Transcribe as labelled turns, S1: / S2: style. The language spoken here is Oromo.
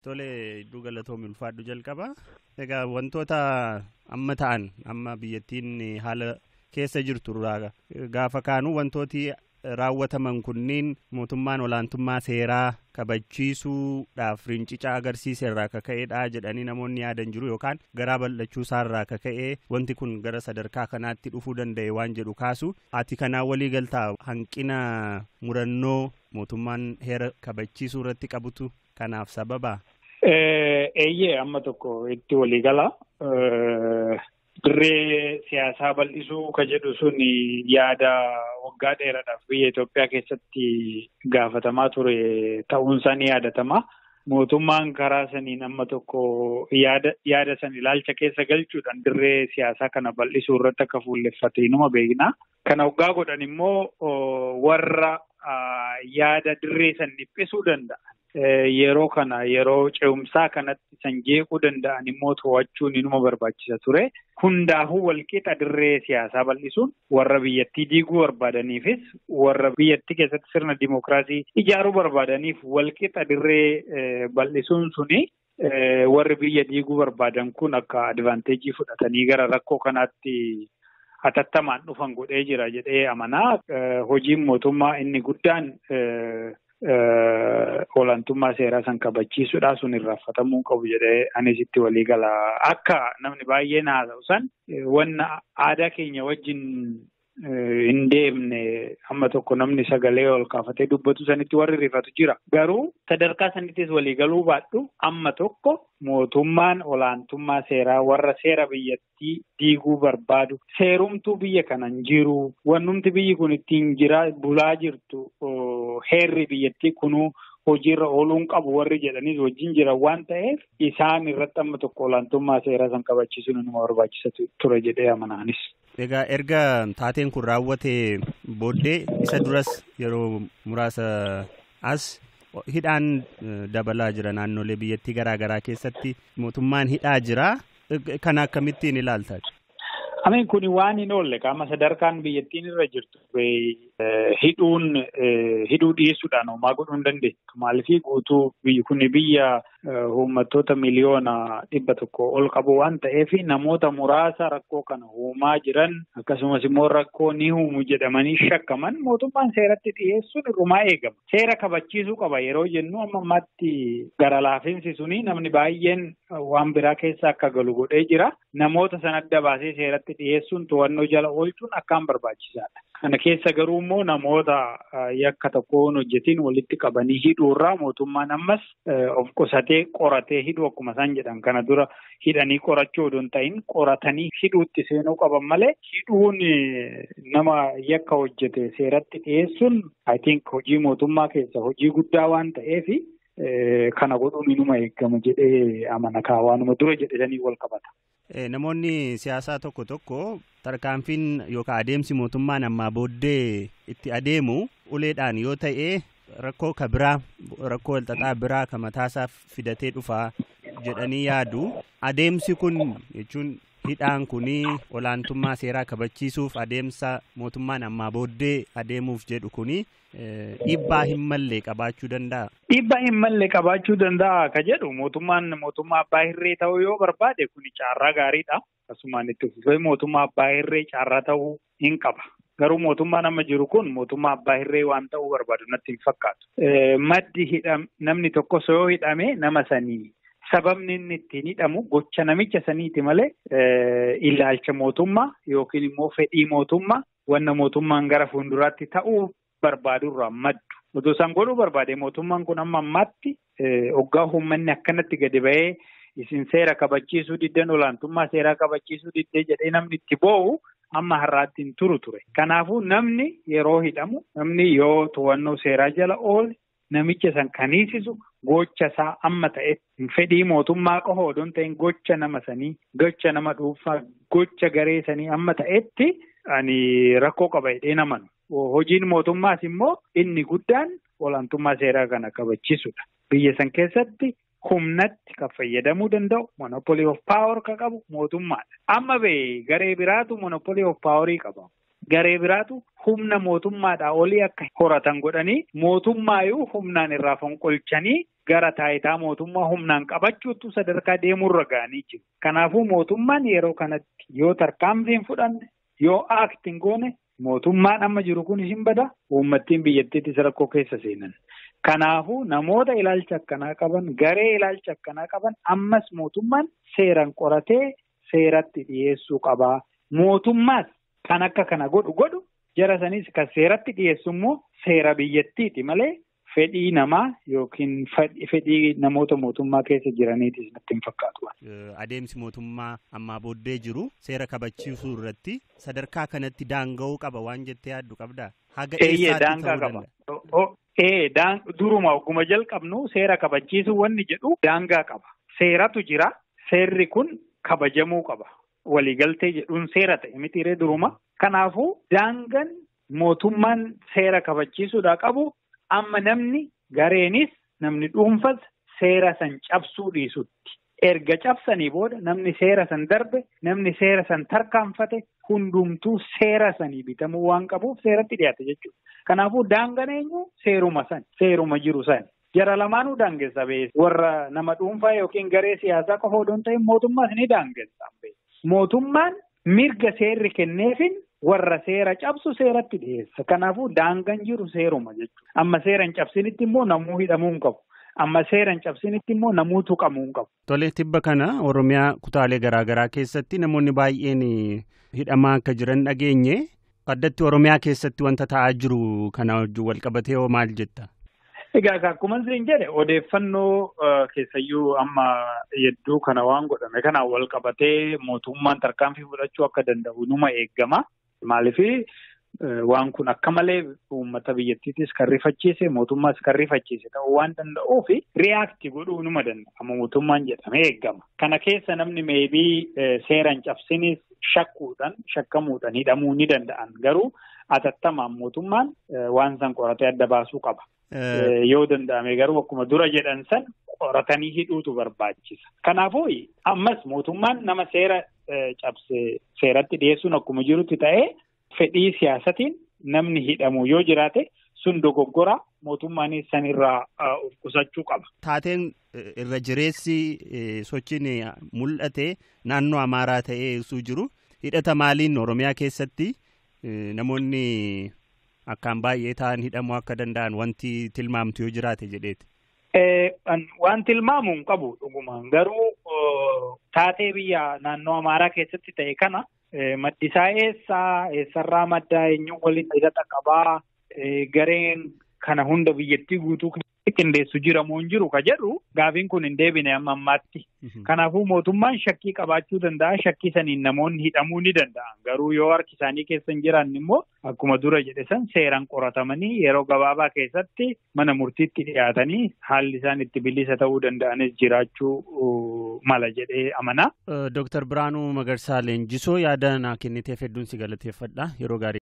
S1: Tole iddoo galatoomii ulfaadhu jalqaba. Egaa wantoota amma ta'an amma biyyattiin haala keessa jirtu gaafa kaanu wantooti raawwataman kunniin mootummaan olaantummaa seeraa kabachiisuudhaaf rincica agarsiiserraa kaka'eedha jedhanii namoonni yaadan jiru yookaan garaa bal'achuusaarraa kaka'ee wanti kun gara sadarkaa kanaatti dhufuu danda'e waan jedhu kaasu ati kanaa walii galtaa hanqina murannoo mootummaan heera kabachiisuu irratti qabutu kanaaf sababa.
S2: Eeyyee amma tokko itti walii gala. Dirree siyaasaa bal'isuu ka jedhu sun yaada waggaa dheeraadhaaf biyya Itoophiyaa keessatti gaafatamaa ture ta'uunsaa ni yaadatama. Mootummaan karaa saniin amma tokko yaada san ilaalcha keessa galchuudhaan dirree siyaasaa kana bal'isuu irratti akka fuulleffate numa beekna. Kana waggaa godhan immoo warra yaada dirree san dhiphisuu danda'an. Yeroo kana yeroo ce'umsaa kanatti san jeequu danda'an immoo to'achuun inuma barbaachisa ture. Hundaafuu walqixa dirree siyaasaa bal'isuun warra biyyattii diiguu barbaadaniifis warra biyyattii keessatti sirna dimookiraasii ijaaruu barbaadaniif walqixa dirree bal'isuun suni warri biyya diiguu barbaadan kun akka advaanteejii fudhatanii gara rakkoo kanaatti hatattamaan dhufan godhee jira jedhee amanaa. Hojiin mootummaa inni guddaan olaantummaa seeraa san kabachiisuudha sun irraanfatamuu qabu jedhee anis itti walii gala. Akka namni baay'een haasa'u san wanna aadaa keenya wajjin hin deemne amma tokko namni sagalee ol kaafatee dubbatu sanitti warri rifatu jira. Garuu sadarkaa sanittis walii galuu baadhu amma tokko mootummaan olaantummaa seeraa warra seera biyyattii diiguu barbaadu seerumtuu biyya kanan jiru wannumti biyyi kun ittiin jira bulaa jirtu heerri biyyattii kunuu hojiirra ooluun qabu warri jedhanis wajjin jira waan ta'eef isaan irratti amma tokko olaantummaa seeraa san kabachiisuun nama barbaachisa ture jedhee amanaanis.
S1: Egaa erga taateen kun raawwate booddee isa duras yeroo muraasa as hidhaan dabalaa jira naannolee biyyattii garaa garaa keessatti mootummaan hidhaa jira. Kana akkamittiin ilaaltaa?
S2: Ameen kuni waan hin oolle qaama sadarkaan biyyattiin irra jirtu hidhuu dhiyeessuudhaan homaa godhuu hin dandeessu. Maaliifii guutuu biyyi kun biyya uummattoota miliyoona 100 ol qabu waan ta'eef namoota muraasa rakkoo kana uumaa jiran akkasumas immoo rakkoo ni uumu jedhamanii shakkaman mootummaan seeratti dhiyeessuun irrumaa eegama. Seera kabachiisuu qaba yeroo jennu amma ammaatti gara laafinsi suni namni baay'een waan biraa keessa akka galu godhee jira. Namoota san adda baasee seeratti dhiyeessuun to'annoo jala oolchuun akkaan barbaachisaadha. Kana keessa garuu immoo namoota yakka tokkoon hojjetiin walitti qabanii hidhuurraa mootummaan ammas of qusatee qoratee hidhu akkuma isaan jedhan kana dura hidhanii qorachuu odoo hin ta'in qoratanii hidhuutti seenuu qaban malee hidhuun nama yakka hojjete seeratti dhiyeessuun I think hojii mootummaa keessa hojii guddaa waan ta'eef kana godhuun inuma eegama jedhee amana waanuma dura jedhanii wal qabata.
S1: Namoonni siyaasaa tokko tarkaanfiin yookaan adeemsi mootummaan ammaa booddee itti adeemu uleedhaan yoo ta'e rakkoo kabiraa rakkoo walxaxaa biraa kan mataasaaf fidatee dhufaa jedhanii yaadu. Adeemsi kun jechuun hidhaan kunii olaantummaa seeraa kabachiisuuf adeemsa mootummaan ammaa booddee adeemuuf jedhu kunii dhiibbaa hin malle qabaachuu danda'a.
S2: Dhiibbaa hin malle qabaachuu danda'a ka jedhu mootummaa abbaa hirree ta'uu yoo barbaade kuni caarraa gaariidha. Akkasumaan itti fufee mootummaa abbaa hirree caarraa ta'uu hin qaba. Garuu mootummaan amma jiru kun mootummaa abbaa hirree waan ta'uu barbaadu natti hin fakkaatu. Maddi namni tokko yoo hidhame nama sanii sababni inni ittiin hidhamu gocha namicha saniiti malee ilaalcha mootummaa yookiin immoo fedhii mootummaa wanna mootummaan gara fuulduraatti ta'uu barbaadurraa maddu. Otoo isaan godhuu barbaade mootummaan kun amma ammaatti hoggaa uummanni akkanatti gadi ba'ee isin seera kabachiisuu diddan olaantummaa seeraa kabachiisuu diddee jedhee namni itti boo'u amma har'aatti hin turu ture. Kanaafuu namni yeroo hidhamu namni yoo to'annoo seeraa jala oole namicha san kaniisisu gocha isaa amma ta'e fedhii mootummaa qofa odoo hin ta'in gocha nama sanii gocha nama dhuunfaa gocha garee sanii amma ta'etti ani rakkoo qaba jedhee namanu. Hojiin mootummaas immoo inni guddaan olaantummaa seeraa kana kabachiisudha. Biyya san keessatti humnatti kan fayyadamuu danda'u monopoly of power kan qabu mootummaadha. Amma garee biraatu monopoly of powerii qaba. garee biraatu humna mootummaadhaa olii akka horatan godhanii mootummaayyuu humnaan irraa fonqolchanii gara taayitaa mootummaa humnaan qabachuutu sadarkaa deemurra ga'anii jiru. Kanaafuu mootummaan yeroo kanatti yoo tarkaanfii hin fudhanne yoo aaktiin goone mootummaan amma jiru kun hin bada uummattiin biyyattiitis rakkoo keessa seenan. Kanaafuu namoota ilaalcha akkanaa qaban garee ilaalcha akkanaa qaban ammas mootummaan seeraan qoratee seeratti dhiyeessuu qabaa. Mootummaas kan akka kana godhu jara sanis kan seeratti dhiyeessu immoo seera biyyattiiti malee fedhii namaa yookiin fedhii namoota mootummaa keessa jiraniitis natti hin fakkaatu.
S1: Adeemsi mootummaa ammaa booddee jiru seera kabachiisuu irratti sadarkaa kanatti daanga'uu qaba waan jettee yaaddu qabdaa? Haga
S2: eessaatti ta'uu danda'a? Duruma ogguma jalqabnu seera kabachiisuu wanni jedhu daangaa qaba. Seeratu jira. Seerri kun kabajamuu qaba. Waliigaltee jedhuun seera ta'e mitiiree duruma. Kanaafuu daangaan mootummaan seera kabachiisuudhaa qabu amma namni gareenis namni dhuunfas seera san cabsuu dhiisutti. Erga cabsanii booda namni seera san darbe namni seera san tarkaanfate hundumtuu seera sanii bitamuu waan qabuuf seeratti dhiyaate jechuudha. Kanaafuu daangaan eenyu seeruma jiru sani. Jara lamaanuu daangessa beessa. Warra nama dhuunfaa yookiin garee siyaasaa qofa odoo hin ta'in mootummaas ni daangessa. Mootummaan mirga seerri kenneefin warra seera cabsu seeratti dhiyeessa. Kanaafuu daangaan jiru seeruma jechuudha. Amma seera hin cabsinitti immoo namuu hidhamuu hin qabu. Amma seera hin cabsinitti immoo namuu tuqamuu hin qabu.
S1: Tolee, tibba kana Oromiyaa kutaalee garaagaraa keessatti namoonni baay'een hidhamaa akka jiran dhageenye. Addatti Oromiyaa keessatti wanta ta'aa jiru kana wajjin wal qabatee hoo maal jetta?
S2: Egaa akkuma isin jedhe odeeffannoo keessayyuu amma yedduu kana waan godhame kanaan wal qabatee mootummaan tarkaanfii fudhachuu akka danda'u numa eeggama. Maaliif waan kun akka malee uummata biyyattiitis kan rifachiise mootummaas kan rifachiise ta'uu waan danda'uuf riyaaktii godhuu numa danda'ama mootummaan jedhamee eeggama. Kana keessa namni meebii seeraan cabsinis shakkamuudhaan hidhamuu ni danda'an garuu atattamaan mootummaan waan san qoratee adda baasuu qaba. Yoo danda'ame garuu akkuma dura jedhan san qoratanii hidhuutu barbaachisa. Kanaafuu ammas mootummaan nama seera cabse seeratti dhiyeessuun akkuma jirutti ta'ee fedhii siyaasatiin namni hidhamu yoo jiraate sun dogoggora mootummaanis sanirraa of qusachuu qaba.
S1: Taateen irra jireessi sochiin mul'ate naannoo Amaaraa ta'ee osoo jiru hidhata maaliin Oromiyaa keessatti namoonni akkaan baay'ee ta'an hidhamuu akka danda'an wanti tilmaamtu yoo jiraate jedheeti.
S2: Waan tilmaamu hin qabu dhugumaan garuu taatee biyya naannoo Amaaraa keessatti ta'e kana maddisaa eessarraa maddaa eenyuun waliin hidhata qabaa gareen kana hunda biyyattii guutuu qindeessu jiramoo hin jiru ka jedhu gaafiin kun hin deebine amma ammaatti. Kanaafuu mootummaan shakkii qabaachuu danda'a. Shakkii saniin namoonni hidhamuu ni danda'an. Garuu yoo harki isaanii keessa hin jiraanne immoo akkuma dura jedhe san seeraan qoratamanii yeroo gabaabaa keessatti mana murtiitti dhiyaatanii haalli isaan itti bilisa ta'uu danda'anis jiraachuu mala jedhee amana.
S1: Dr. Biraanuu Magarsaa Leenjisoo yaada naa kenniteef hedduun si galateeffadha. Yeroo gaarii.